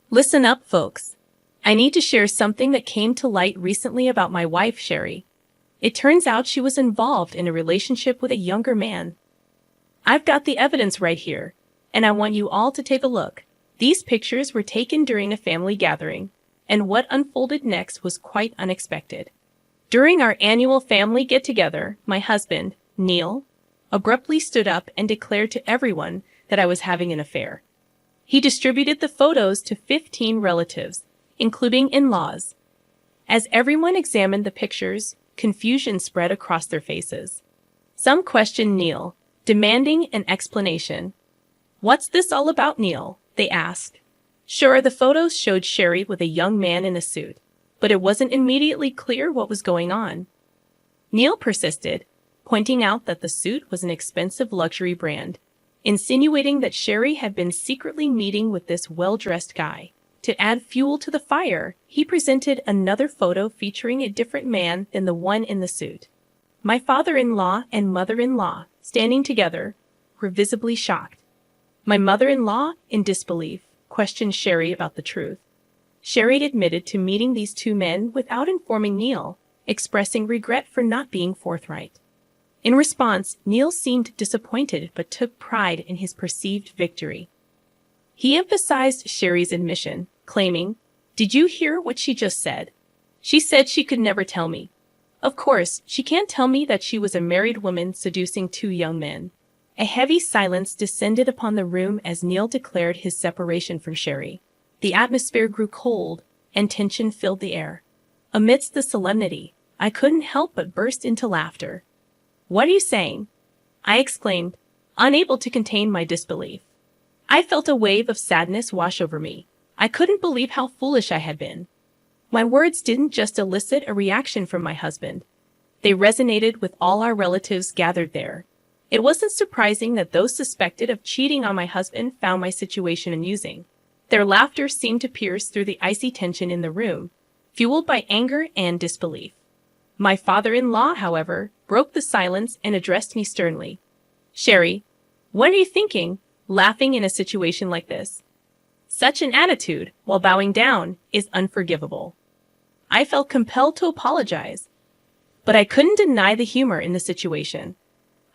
Listen up, folks. I need to share something that came to light recently about my wife, Sherry. It turns out she was involved in a relationship with a younger man. I've got the evidence right here, and I want you all to take a look. These pictures were taken during a family gathering, and what unfolded next was quite unexpected. During our annual family get-together, my husband, Neil, abruptly stood up and declared to everyone that I was having an affair. He distributed the photos to 15 relatives, including in-laws. As everyone examined the pictures, confusion spread across their faces. Some questioned Neil, demanding an explanation. "What's this all about, Neil?" they asked. Sure, the photos showed Sherry with a young man in a suit, but it wasn't immediately clear what was going on. Neil persisted, pointing out that the suit was an expensive luxury brand, insinuating that Sherry had been secretly meeting with this well-dressed guy. To add fuel to the fire, he presented another photo featuring a different man than the one in the suit. My father-in-law and mother-in-law, standing together, were visibly shocked. My mother-in-law, in disbelief, questioned Sherry about the truth. Sherry admitted to meeting these two men without informing Neil, expressing regret for not being forthright. In response, Neil seemed disappointed but took pride in his perceived victory. He emphasized Sherry's admission, claiming, "Did you hear what she just said? She said she could never tell me. Of course, she can't tell me that she was a married woman seducing two young men." A heavy silence descended upon the room as Neil declared his separation from Sherry. The atmosphere grew cold, and tension filled the air. Amidst the solemnity, I couldn't help but burst into laughter. "What are you saying?" I exclaimed, unable to contain my disbelief. I felt a wave of sadness wash over me. I couldn't believe how foolish I had been. My words didn't just elicit a reaction from my husband. They resonated with all our relatives gathered there. It wasn't surprising that those suspected of cheating on my husband found my situation amusing. Their laughter seemed to pierce through the icy tension in the room, fueled by anger and disbelief. My father-in-law, however, broke the silence and addressed me sternly. "Sherry, what are you thinking, laughing in a situation like this? Such an attitude, while bowing down, is unforgivable." I felt compelled to apologize, but I couldn't deny the humor in the situation.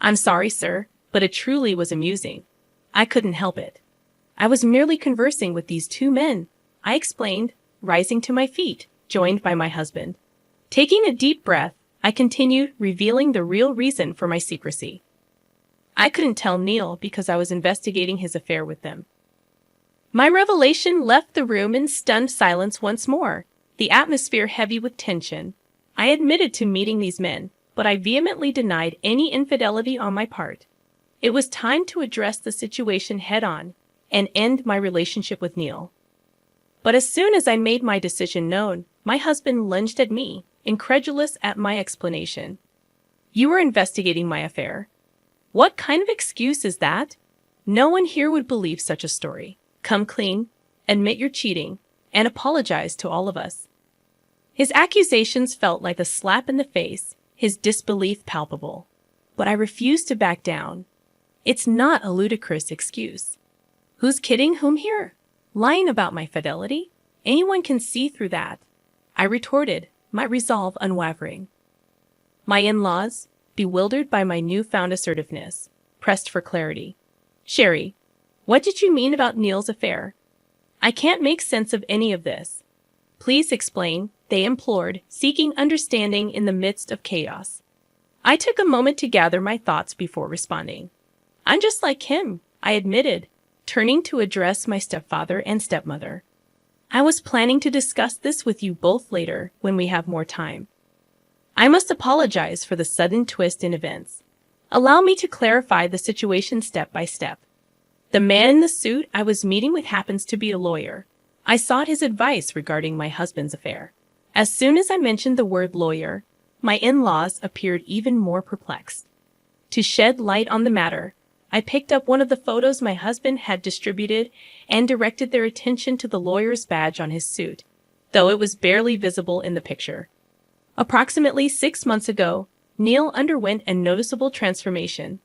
"I'm sorry, sir, but it truly was amusing. I couldn't help it. I was merely conversing with these two men," I explained, rising to my feet, joined by my husband. Taking a deep breath, I continued, revealing the real reason for my secrecy. I couldn't tell Neil because I was investigating his affair with them. My revelation left the room in stunned silence once more, the atmosphere heavy with tension. I admitted to meeting these men, but I vehemently denied any infidelity on my part. It was time to address the situation head-on and end my relationship with Neil. But as soon as I made my decision known, my husband lunged at me, incredulous at my explanation. "You were investigating my affair. What kind of excuse is that? No one here would believe such a story. Come clean, admit you're cheating, and apologize to all of us." His accusations felt like a slap in the face, his disbelief palpable. But I refused to back down. It's not a ludicrous excuse. Who's kidding whom here? Lying about my fidelity? Anyone can see through that, I retorted, my resolve unwavering. My in-laws, bewildered by my newfound assertiveness, pressed for clarity. "Sherry, what did you mean about Neil's affair? I can't make sense of any of this. Please explain," they implored, seeking understanding in the midst of chaos. I took a moment to gather my thoughts before responding. "I'm just like him," I admitted, turning to address my stepfather and stepmother. "I was planning to discuss this with you both later when we have more time. I must apologize for the sudden twist in events. Allow me to clarify the situation step by step. The man in the suit I was meeting with happens to be a lawyer. I sought his advice regarding my husband's affair. As soon as I mentioned the word lawyer, my in-laws appeared even more perplexed. To shed light on the matter, I picked up one of the photos my husband had distributed and directed their attention to the lawyer's badge on his suit, though it was barely visible in the picture. Approximately 6 months ago, Neil underwent a noticeable transformation.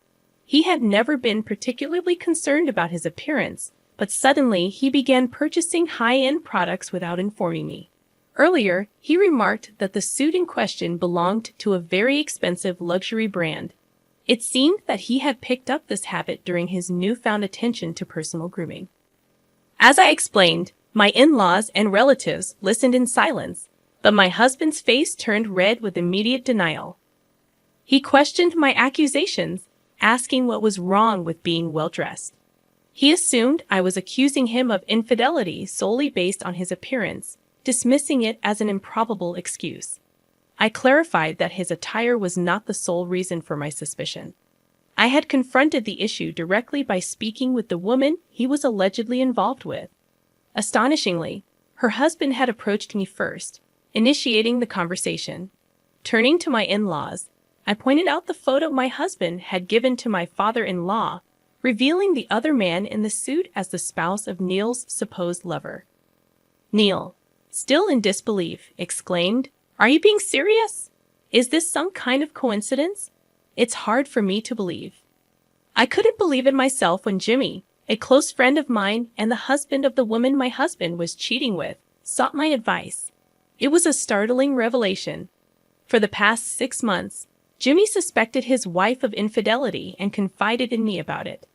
He had never been particularly concerned about his appearance, but suddenly he began purchasing high-end products without informing me. Earlier, he remarked that the suit in question belonged to a very expensive luxury brand. It seemed that he had picked up this habit during his newfound attention to personal grooming. As I explained, my in-laws and relatives listened in silence, but my husband's face turned red with immediate denial. He questioned my accusations, asking what was wrong with being well-dressed. He assumed I was accusing him of infidelity solely based on his appearance, dismissing it as an improbable excuse. I clarified that his attire was not the sole reason for my suspicion. I had confronted the issue directly by speaking with the woman he was allegedly involved with. Astonishingly, her husband had approached me first, initiating the conversation. Turning to my in-laws, I pointed out the photo my husband had given to my father-in-law, revealing the other man in the suit as the spouse of Neil's supposed lover. Neil, still in disbelief, exclaimed, "Are you being serious? Is this some kind of coincidence? It's hard for me to believe." I couldn't believe it myself when Jimmy, a close friend of mine and the husband of the woman my husband was cheating with, sought my advice. It was a startling revelation. For the past 6 months, Jimmy suspected his wife of infidelity and confided in me about it.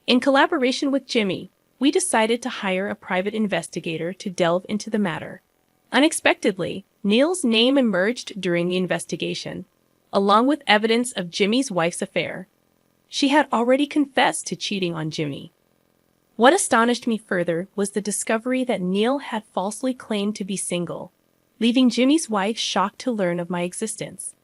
In collaboration with Jimmy, we decided to hire a private investigator to delve into the matter. Unexpectedly, Neil's name emerged during the investigation, along with evidence of Jimmy's wife's affair. She had already confessed to cheating on Jimmy. What astonished me further was the discovery that Neil had falsely claimed to be single, leaving Jimmy's wife shocked to learn of my existence.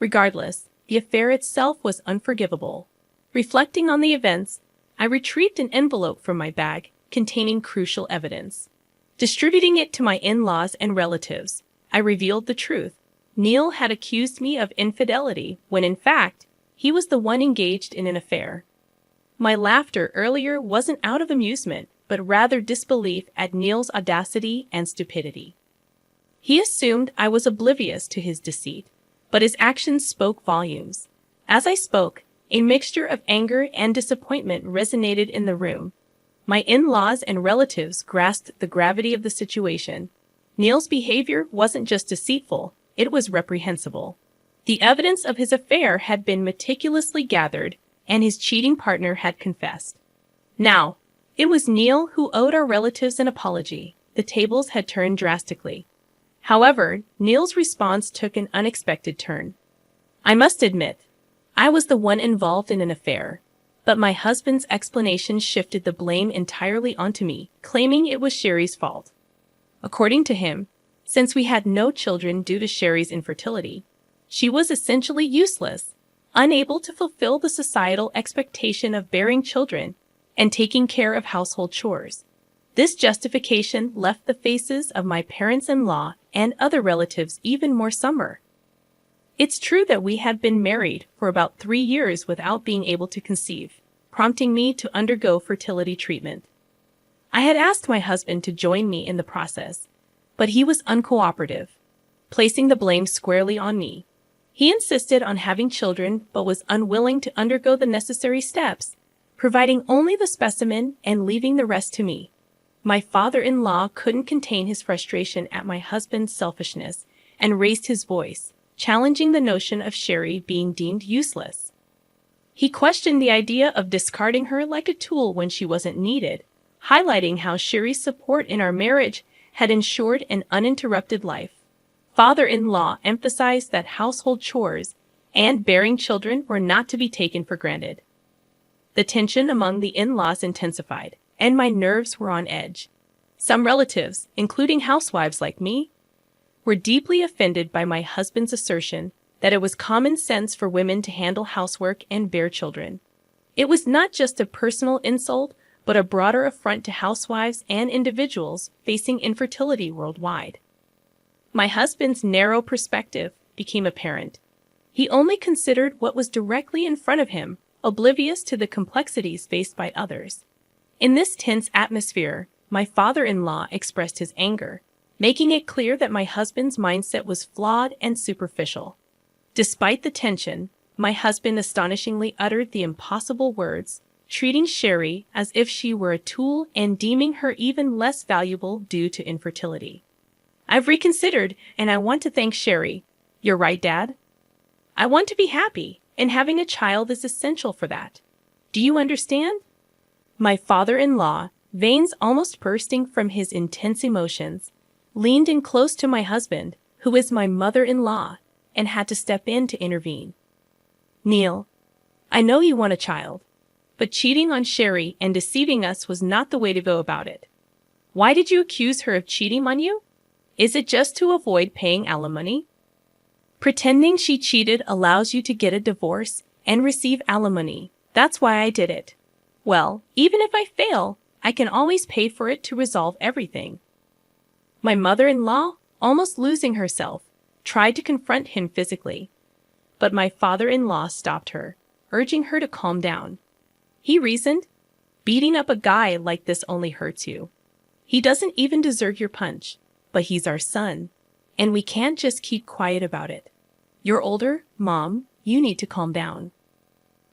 Regardless, the affair itself was unforgivable. Reflecting on the events, I retrieved an envelope from my bag containing crucial evidence. Distributing it to my in-laws and relatives, I revealed the truth. Neil had accused me of infidelity when in fact, he was the one engaged in an affair. My laughter earlier wasn't out of amusement, but rather disbelief at Neil's audacity and stupidity. He assumed I was oblivious to his deceit, but his actions spoke volumes. As I spoke, a mixture of anger and disappointment resonated in the room. My in-laws and relatives grasped the gravity of the situation. Neil's behavior wasn't just deceitful, it was reprehensible. The evidence of his affair had been meticulously gathered, and his cheating partner had confessed. Now, it was Neil who owed our relatives an apology. The tables had turned drastically. However, Neil's response took an unexpected turn. I must admit, I was the one involved in an affair, but my husband's explanation shifted the blame entirely onto me, claiming it was Sherry's fault. According to him, since we had no children due to Sherry's infertility, she was essentially useless, unable to fulfill the societal expectation of bearing children and taking care of household chores. This justification left the faces of my parents-in-law and other relatives even more somber. It's true that we had been married for about 3 years without being able to conceive, prompting me to undergo fertility treatment. I had asked my husband to join me in the process, but he was uncooperative, placing the blame squarely on me. He insisted on having children but was unwilling to undergo the necessary steps, providing only the specimen and leaving the rest to me. My father-in-law couldn't contain his frustration at my husband's selfishness and raised his voice, challenging the notion of Sherry being deemed useless. He questioned the idea of discarding her like a tool when she wasn't needed, highlighting how Sherry's support in our marriage had ensured an uninterrupted life. Father-in-law emphasized that household chores and bearing children were not to be taken for granted. The tension among the in-laws intensified, and my nerves were on edge. Some relatives, including housewives like me, were deeply offended by my husband's assertion that it was common sense for women to handle housework and bear children. It was not just a personal insult, but a broader affront to housewives and individuals facing infertility worldwide. My husband's narrow perspective became apparent. He only considered what was directly in front of him, oblivious to the complexities faced by others. In this tense atmosphere, my father-in-law expressed his anger, making it clear that my husband's mindset was flawed and superficial. Despite the tension, my husband astonishingly uttered the impossible words, treating Sherry as if she were a tool and deeming her even less valuable due to infertility. I've reconsidered, and I want to thank Sherry. You're right, Dad. I want to be happy, and having a child is essential for that. Do you understand? My father-in-law, veins almost bursting from his intense emotions, leaned in close to my husband, who is my mother-in-law, and had to step in to intervene. Neil, I know you want a child, but cheating on Sherry and deceiving us was not the way to go about it. Why did you accuse her of cheating on you? Is it just to avoid paying alimony? Pretending she cheated allows you to get a divorce and receive alimony. That's why I did it. Well, even if I fail, I can always pay for it to resolve everything. My mother-in-law, almost losing herself, tried to confront him physically, but my father-in-law stopped her, urging her to calm down. He reasoned, beating up a guy like this only hurts you. He doesn't even deserve your punch, but he's our son, and we can't just keep quiet about it. You're older, Mom, you need to calm down.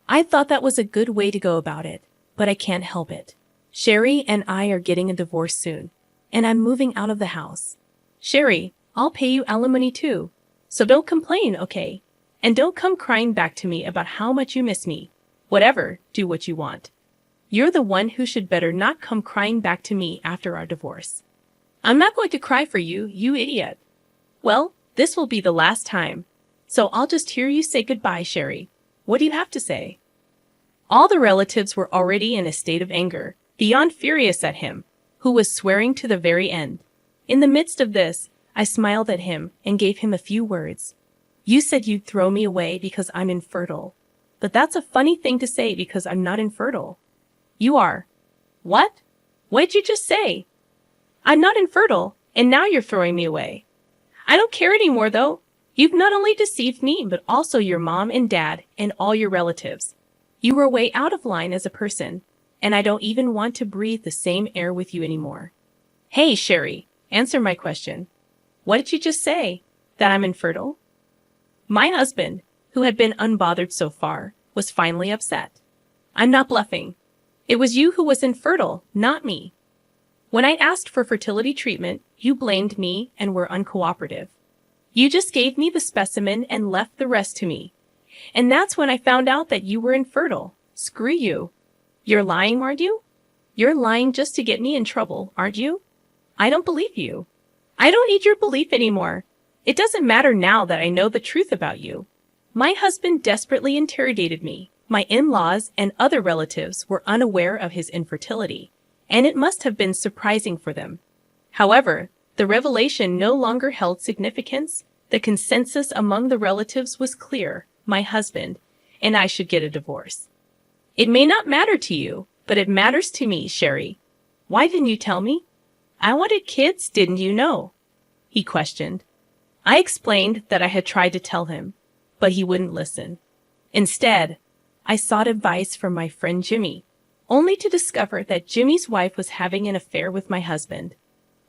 I thought that was a good way to go about it, but I can't help it. Sherry and I are getting a divorce soon, and I'm moving out of the house. Sherry, I'll pay you alimony too, so don't complain, okay? And don't come crying back to me about how much you miss me. Whatever, do what you want. You're the one who should better not come crying back to me after our divorce. I'm not going to cry for you, you idiot. Well, this will be the last time, so I'll just hear you say goodbye, Sherry. What do you have to say? All the relatives were already in a state of anger, beyond furious at him, who was swearing to the very end. In the midst of this, I smiled at him and gave him a few words. You said you'd throw me away because I'm infertile. But that's a funny thing to say because I'm not infertile. You are. What? What'd you just say? I'm not infertile, and now you're throwing me away. I don't care anymore, though. You've not only deceived me, but also your mom and dad and all your relatives. You were way out of line as a person, and I don't even want to breathe the same air with you anymore. Hey, Sherry, answer my question. What did you just say? That I'm infertile? My husband, who had been unbothered so far, was finally upset. I'm not bluffing. It was you who was infertile, not me. When I asked for fertility treatment, you blamed me and were uncooperative. You just gave me the specimen and left the rest to me. And that's when I found out that you were infertile. Screw you. You're lying, aren't you? You're lying just to get me in trouble, aren't you? I don't believe you. I don't need your belief anymore. It doesn't matter now that I know the truth about you. My husband desperately interrogated me. My in-laws and other relatives were unaware of his infertility, and it must have been surprising for them. However, the revelation no longer held significance. The consensus among the relatives was clear. My husband and I should get a divorce. It may not matter to you, but it matters to me, Sherry. Why didn't you tell me? I wanted kids, didn't you know? He questioned. I explained that I had tried to tell him, but he wouldn't listen. Instead, I sought advice from my friend Jimmy, only to discover that Jimmy's wife was having an affair with my husband.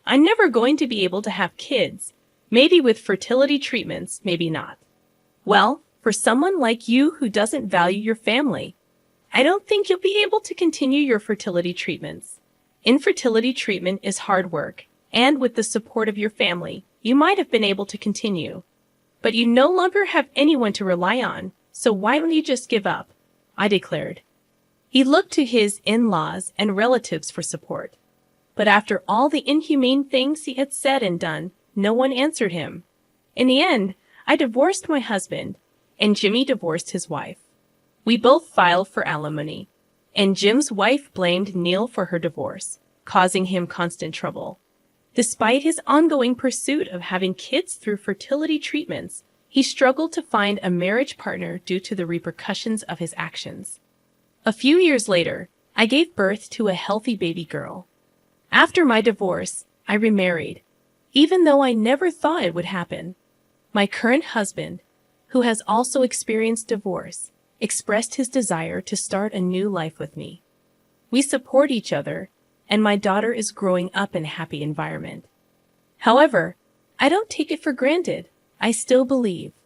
I'm never going to be able to have kids, maybe with fertility treatments, maybe not. Well, for someone like you who doesn't value your family, I don't think you'll be able to continue your fertility treatments. Infertility treatment is hard work, and with the support of your family, you might have been able to continue. But you no longer have anyone to rely on, so why don't you just give up? I declared. He looked to his in-laws and relatives for support. But after all the inhumane things he had said and done, no one answered him. In the end, I divorced my husband, and Jimmy divorced his wife. We both filed for alimony, and Jim's wife blamed Neil for her divorce, causing him constant trouble. Despite his ongoing pursuit of having kids through fertility treatments, he struggled to find a marriage partner due to the repercussions of his actions. A few years later, I gave birth to a healthy baby girl. After my divorce, I remarried, even though I never thought it would happen. My current husband, who has also experienced divorce, expressed his desire to start a new life with me. We support each other, and my daughter is growing up in a happy environment. However, I don't take it for granted. I still believe